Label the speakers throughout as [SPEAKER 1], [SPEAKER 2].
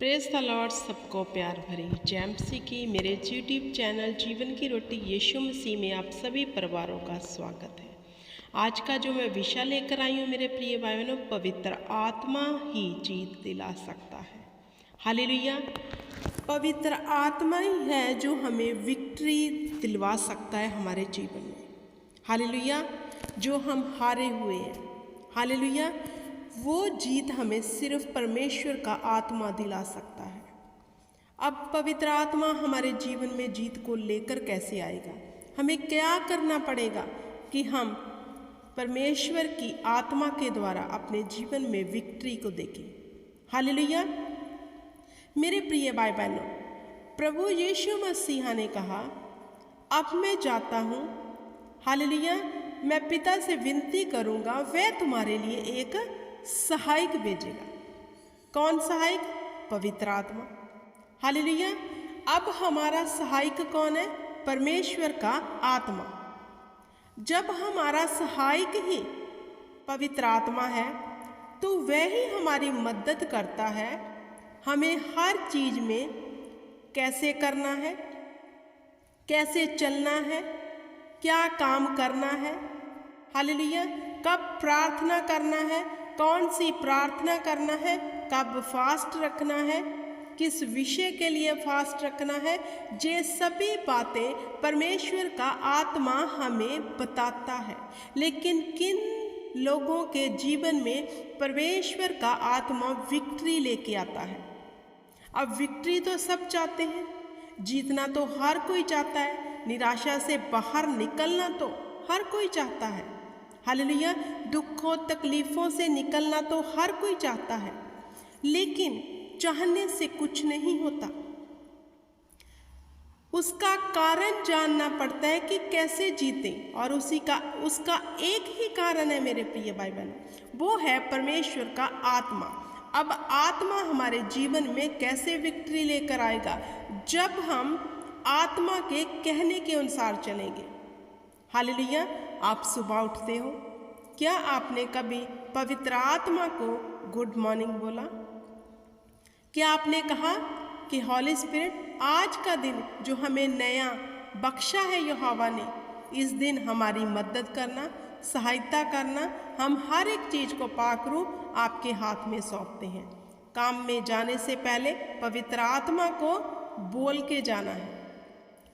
[SPEAKER 1] Praise the Lord. सबको प्यार भरी जैमसी की मेरे यूट्यूब चैनल जीवन की रोटी यीशु मसीह में आप सभी परिवारों का स्वागत है। आज का जो मैं विषय लेकर आई हूँ मेरे प्रिय भाई बहनों, पवित्र आत्मा ही जीत दिला सकता है। हालेलुया। पवित्र आत्मा ही है जो हमें विक्ट्री दिलवा सकता है हमारे जीवन में। हालेलुया। जो हम हारे हुए हैं, हालेलुया, वो जीत हमें सिर्फ परमेश्वर का आत्मा दिला सकता है। अब पवित्र आत्मा हमारे जीवन में जीत को लेकर कैसे आएगा? हमें क्या करना पड़ेगा कि हम परमेश्वर की आत्मा के द्वारा अपने जीवन में विक्ट्री को देखें। हालेलुया। मेरे प्रिय भाई बहनों, प्रभु यीशु मसीह ने कहा, अब मैं जाता हूँ, हालेलुया, मैं पिता से विनती करूँगा, वह तुम्हारे लिए एक सहायक भेजेगा। कौन सहायक? पवित्र आत्मा। हालेलुया। अब हमारा सहायक कौन है? परमेश्वर का आत्मा। जब हमारा सहायक ही पवित्र आत्मा है तो वह ही हमारी मदद करता है हमें हर चीज में कैसे करना है, कैसे चलना है, क्या काम करना है। हालेलुया। कब प्रार्थना करना है, कौन सी प्रार्थना करना है, कब फास्ट रखना है, किस विषय के लिए फास्ट रखना है, ये सभी बातें परमेश्वर का आत्मा हमें बताता है। लेकिन किन लोगों के जीवन में परमेश्वर का आत्मा विक्ट्री लेके आता है? अब विक्ट्री तो सब चाहते हैं, जीतना तो हर कोई चाहता है, निराशा से बाहर निकलना तो हर कोई चाहता है। हालेलुया। दुखों तकलीफों से निकलना तो हर कोई चाहता है, लेकिन चाहने से कुछ नहीं होता। उसका कारण जानना पड़ता है कि कैसे जीतें, और उसका एक ही कारण है मेरे प्रिय भाई बहन, वो है परमेश्वर का आत्मा। अब आत्मा हमारे जीवन में कैसे विक्ट्री लेकर आएगा? जब हम आत्मा के कहने के अनुसार चलेंगे। हालेलुया। आप सुबह उठते हो, क्या आपने कभी पवित्र आत्मा को गुड मॉर्निंग बोला? क्या आपने कहा कि हॉली स्पिरिट, आज का दिन जो हमें नया बख्शा है यहोवा ने, इस दिन हमारी मदद करना, सहायता करना, हम हर एक चीज को पाकरू आपके हाथ में सौंपते हैं। काम में जाने से पहले पवित्र आत्मा को बोल के जाना है।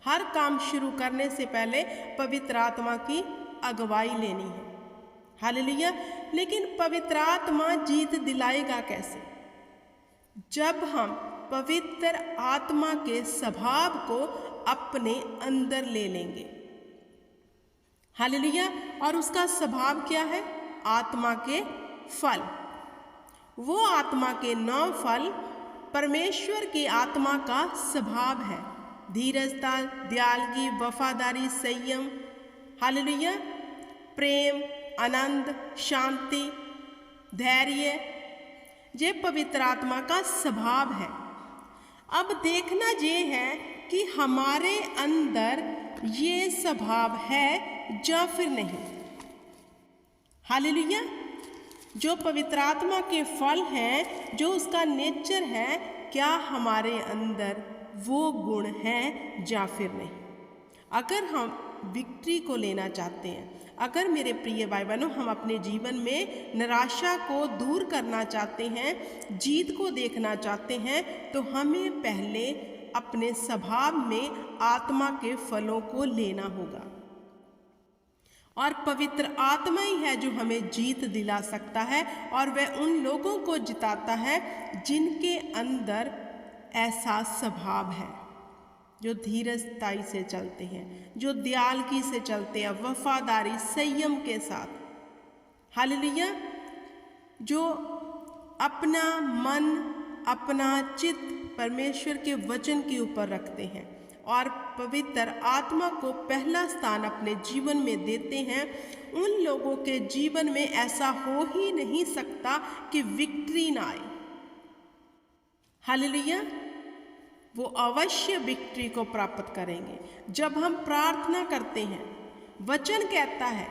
[SPEAKER 1] हर काम शुरू करने से पहले पवित्र आत्मा की अगुवाई लेनी है। हालेलुया। लेकिन पवित्र आत्मा जीत दिलाएगा कैसे? जब हम पवित्र आत्मा के स्वभाव को अपने अंदर ले लेंगे। हालेलुया। और उसका स्वभाव क्या है? आत्मा के फल। वो आत्मा के 9 फल परमेश्वर की आत्मा का स्वभाव है। धीरजता, दयालुगी, वफादारी, संयम, हालेलुया, प्रेम, आनंद, शांति, धैर्य, ये पवित्र आत्मा का स्वभाव है। अब देखना ये है कि हमारे अंदर ये स्वभाव है या फिर नहीं। हालेलुया। जो पवित्र आत्मा के फल हैं, जो उसका नेचर है, क्या हमारे अंदर वो गुण हैं या फिर नहीं? अगर हम विक्ट्री को लेना चाहते हैं, अगर मेरे प्रिय भाई बहनों हम अपने जीवन में निराशा को दूर करना चाहते हैं, जीत को देखना चाहते हैं, तो हमें पहले अपने स्वभाव में आत्मा के फलों को लेना होगा। और पवित्र आत्मा ही है जो हमें जीत दिला सकता है, और वह उन लोगों को जिताता है जिनके अंदर ऐसा स्वभाव है, जो धीरजताई से चलते हैं, जो दयालुगी से चलते हैं, वफादारी, संयम के साथ। हालेलुया। जो अपना मन, अपना चित्त परमेश्वर के वचन के ऊपर रखते हैं और पवित्र आत्मा को पहला स्थान अपने जीवन में देते हैं, उन लोगों के जीवन में ऐसा हो ही नहीं सकता कि विक्ट्री ना आए। हालेलुया। वो अवश्य विक्ट्री को प्राप्त करेंगे। जब हम प्रार्थना करते हैं, वचन कहता है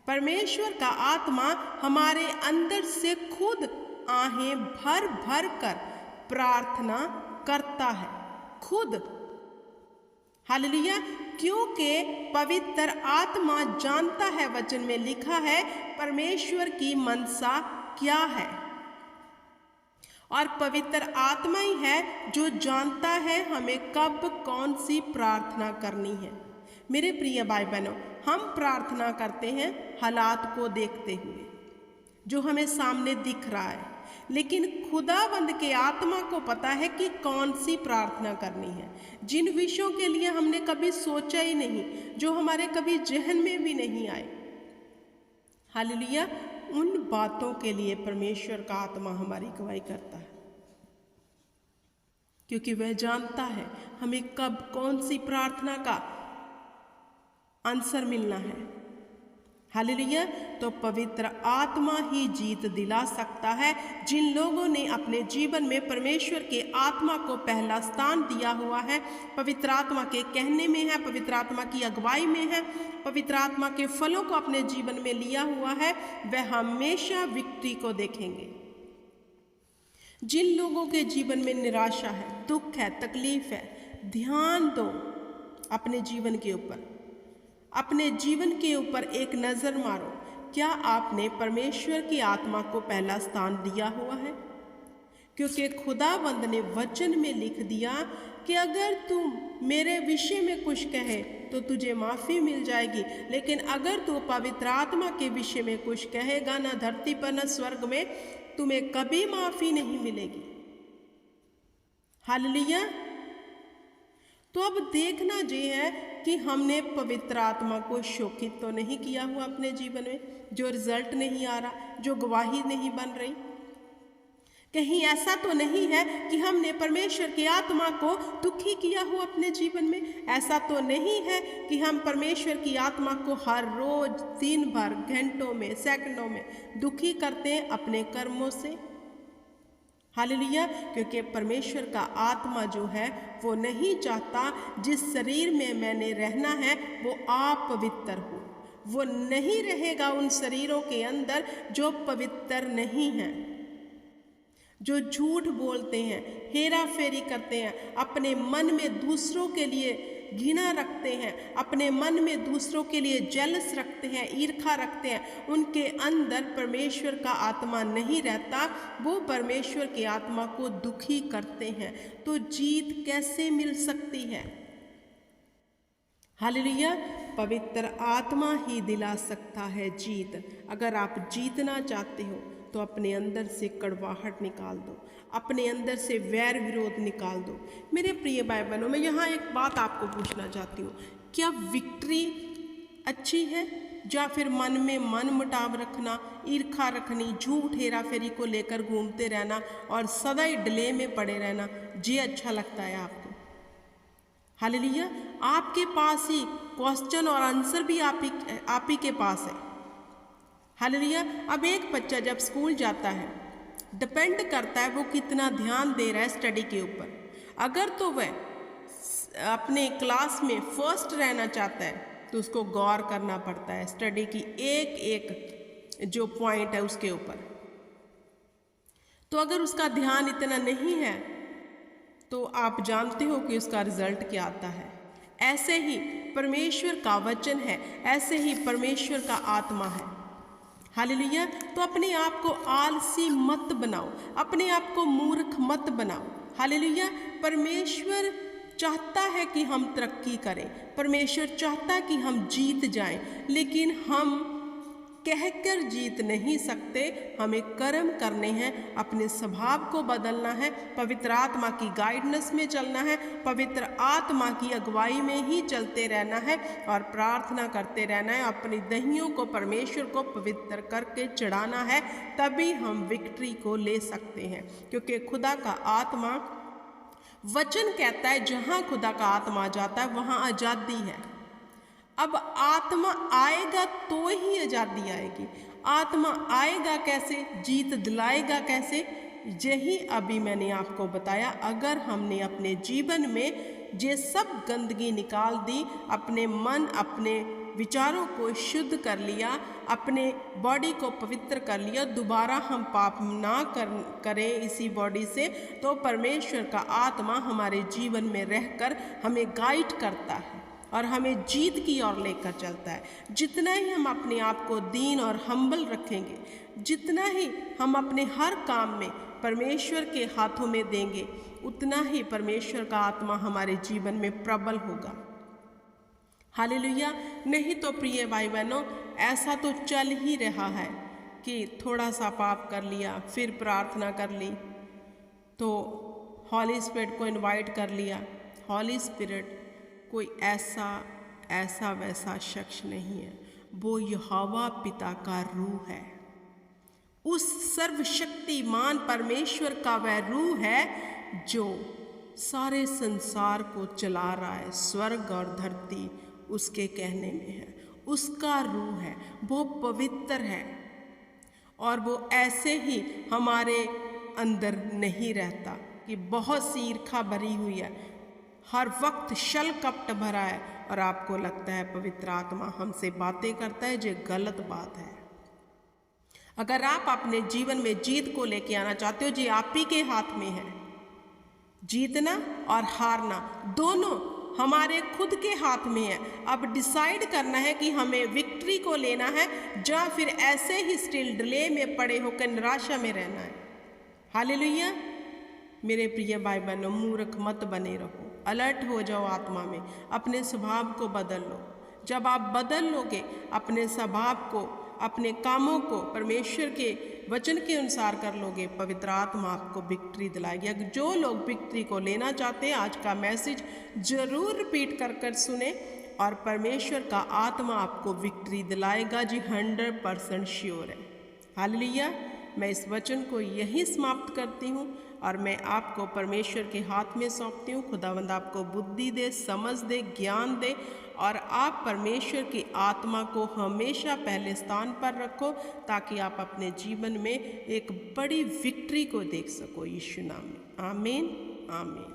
[SPEAKER 1] परमेश्वर का आत्मा हमारे अंदर से खुद आहें भर भर कर प्रार्थना करता है खुद। हालेलुया। क्योंकि पवित्र आत्मा जानता है, वचन में लिखा है परमेश्वर की मनसा क्या है, और पवित्र आत्मा ही है जो जानता है हमें कब कौन सी प्रार्थना करनी है। मेरे प्रिय भाई बहनों, हम प्रार्थना करते हैं हालात को देखते हुए जो हमें सामने दिख रहा है, लेकिन खुदावंद के आत्मा को पता है कि कौन सी प्रार्थना करनी है। जिन विषयों के लिए हमने कभी सोचा ही नहीं, जो हमारे कभी जहन में भी नहीं आए, हालेलुया, उन बातों के लिए परमेश्वर का आत्मा हमारी गवाही करता है, क्योंकि वह जानता है हमें कब कौन सी प्रार्थना का आंसर मिलना है। हालेलुया। तो पवित्र आत्मा ही जीत दिला सकता है। जिन लोगों ने अपने जीवन में परमेश्वर के आत्मा को पहला स्थान दिया हुआ है, पवित्र आत्मा के कहने में है, पवित्र आत्मा की अगुवाई में है, पवित्र आत्मा के फलों को अपने जीवन में लिया हुआ है, वह हमेशा विक्ट्री को देखेंगे। जिन लोगों के जीवन में निराशा है, दुख है, तकलीफ है, ध्यान दो अपने जीवन के ऊपर, अपने जीवन के ऊपर एक नज़र मारो। क्या आपने परमेश्वर की आत्मा को पहला स्थान दिया हुआ है? क्योंकि खुदावंद ने वचन में लिख दिया कि अगर तुम मेरे विषय में कुछ कहे तो तुझे माफ़ी मिल जाएगी, लेकिन अगर तू पवित्र आत्मा के विषय में कुछ कहेगा, ना धरती पर ना स्वर्ग में, तुम्हें कभी माफ़ी नहीं मिलेगी। हालेलुया। तो अब देखना ये है कि हमने पवित्र आत्मा को शोकित तो नहीं किया हुआ अपने जीवन में, जो रिजल्ट नहीं आ रहा, जो गवाही नहीं बन रही। कहीं ऐसा तो नहीं है कि हमने परमेश्वर की आत्मा को दुखी किया हो अपने जीवन में। ऐसा तो नहीं है कि हम परमेश्वर की आत्मा को हर रोज, दिन भर, घंटों में, सेकंडों में दुखी करते हैं अपने कर्मों से। हालेलुया। क्योंकि परमेश्वर का आत्मा जो है वो नहीं चाहता जिस शरीर में मैंने रहना है वो आप पवित्र हो। वो नहीं रहेगा उन शरीरों के अंदर जो पवित्र नहीं हैं, जो झूठ बोलते हैं, हेरा फेरी करते हैं, अपने मन में दूसरों के लिए घृणा रखते हैं, अपने मन में दूसरों के लिए जेलस रखते हैं, ईर्खा रखते हैं। उनके अंदर परमेश्वर का आत्मा नहीं रहता, वो परमेश्वर की आत्मा को दुखी करते हैं। तो जीत कैसे मिल सकती है? हालेलुया। पवित्र आत्मा ही दिला सकता है जीत। अगर आप जीतना चाहते हो तो अपने अंदर से कड़वाहट निकाल दो, अपने अंदर से वैर विरोध निकाल दो। मेरे प्रिय भाई बहनों, मैं यहाँ एक बात आपको पूछना चाहती हूँ, क्या विक्ट्री अच्छी है या फिर मन में मन मुटाव रखना, ईर्खा रखनी, झूठ हेरा फेरी को लेकर घूमते रहना और सदा ही डिले में पड़े रहना, ये अच्छा लगता है आपको? हालेलुया। आपके पास ही क्वेश्चन और आंसर भी आप ही के पास है। हालेलुया। अब एक बच्चा जब स्कूल जाता है, डिपेंड करता है वो कितना ध्यान दे रहा है स्टडी के ऊपर। अगर तो वह अपने क्लास में फर्स्ट रहना चाहता है तो उसको गौर करना पड़ता है स्टडी की एक एक जो पॉइंट है उसके ऊपर। तो अगर उसका ध्यान इतना नहीं है तो आप जानते हो कि उसका रिजल्ट क्या आता है। ऐसे ही परमेश्वर का वचन है, ऐसे ही परमेश्वर का आत्मा है। हालेलुया। तो अपने आप को आलसी मत बनाओ, अपने आप को मूर्ख मत बनाओ। हालेलुया। परमेश्वर चाहता है कि हम तरक्की करें, परमेश्वर चाहता है कि हम जीत जाएं, लेकिन हम कहकर जीत नहीं सकते। हमें कर्म करने हैं, अपने स्वभाव को बदलना है, पवित्र आत्मा की गाइडेंस में चलना है, पवित्र आत्मा की अगुवाई में ही चलते रहना है और प्रार्थना करते रहना है। अपनी दहियों को परमेश्वर को पवित्र करके चढ़ाना है, तभी हम विक्ट्री को ले सकते हैं। क्योंकि खुदा का आत्मा, वचन कहता है जहाँ खुदा का आत्मा जाता है वहाँ आज़ादी है। अब आत्मा आएगा तो ही आज़ादी आएगी। आत्मा आएगा कैसे, जीत दिलाएगा कैसे? यही अभी मैंने आपको बताया। अगर हमने अपने जीवन में ये सब गंदगी निकाल दी, अपने मन, अपने विचारों को शुद्ध कर लिया, अपने बॉडी को पवित्र कर लिया, दोबारा हम पाप ना करें इसी बॉडी से, तो परमेश्वर का आत्मा हमारे जीवन में रहकर हमें गाइड करता है और हमें जीत की ओर लेकर चलता है। जितना ही हम अपने आप को दीन और हम्बल रखेंगे, जितना ही हम अपने हर काम में परमेश्वर के हाथों में देंगे, उतना ही परमेश्वर का आत्मा हमारे जीवन में प्रबल होगा। हालेलुया। नहीं तो प्रिय भाई बहनों, ऐसा तो चल ही रहा है कि थोड़ा सा पाप कर लिया, फिर प्रार्थना कर ली, तो हॉली स्पिरिट को इनवाइट कर लिया। हॉली स्पिरिट कोई ऐसा वैसा शख्स नहीं है, वो यहोवा पिता का रूह है। उस सर्वशक्तिमान परमेश्वर का वह रूह है जो सारे संसार को चला रहा है। स्वर्ग और धरती उसके कहने में है, उसका रूह है, वो पवित्र है और वो ऐसे ही हमारे अंदर नहीं रहता कि बहुत सी ईर्खा भरी हुई है, हर वक्त छल कपट भरा है और आपको लगता है पवित्र आत्मा हमसे बातें करता है। जो गलत बात है। अगर आप अपने जीवन में जीत को लेके आना चाहते हो, जी आप ही के हाथ में है। जीतना और हारना दोनों हमारे खुद के हाथ में है। अब डिसाइड करना है कि हमें विक्ट्री को लेना है या फिर ऐसे ही स्टिल डिले में पड़े होकर निराशा में रहना है। हालेलुया। मेरे प्रिय भाई बहनों, मूर्ख मत बने रहो, अलर्ट हो जाओ आत्मा में, अपने स्वभाव को बदल लो। जब आप बदल लोगे अपने स्वभाव को, अपने कामों को परमेश्वर के वचन के अनुसार कर लोगे, पवित्र आत्मा आपको विक्ट्री दिलाएगी। अगर जो लोग विक्ट्री को लेना चाहते हैं, आज का मैसेज जरूर रिपीट कर सुने और परमेश्वर का आत्मा आपको विक्ट्री दिलाएगा। जी 100% श्योर है। हालेलुया। मैं इस वचन को यहीं समाप्त करती हूँ और मैं आपको परमेश्वर के हाथ में सौंपती हूँ। खुदावंद आपको बुद्धि दे, समझ दे, ज्ञान दे और आप परमेश्वर की आत्मा को हमेशा पहले स्थान पर रखो, ताकि आप अपने जीवन में एक बड़ी विक्ट्री को देख सको। यीशु नाम में आमीन आमीन।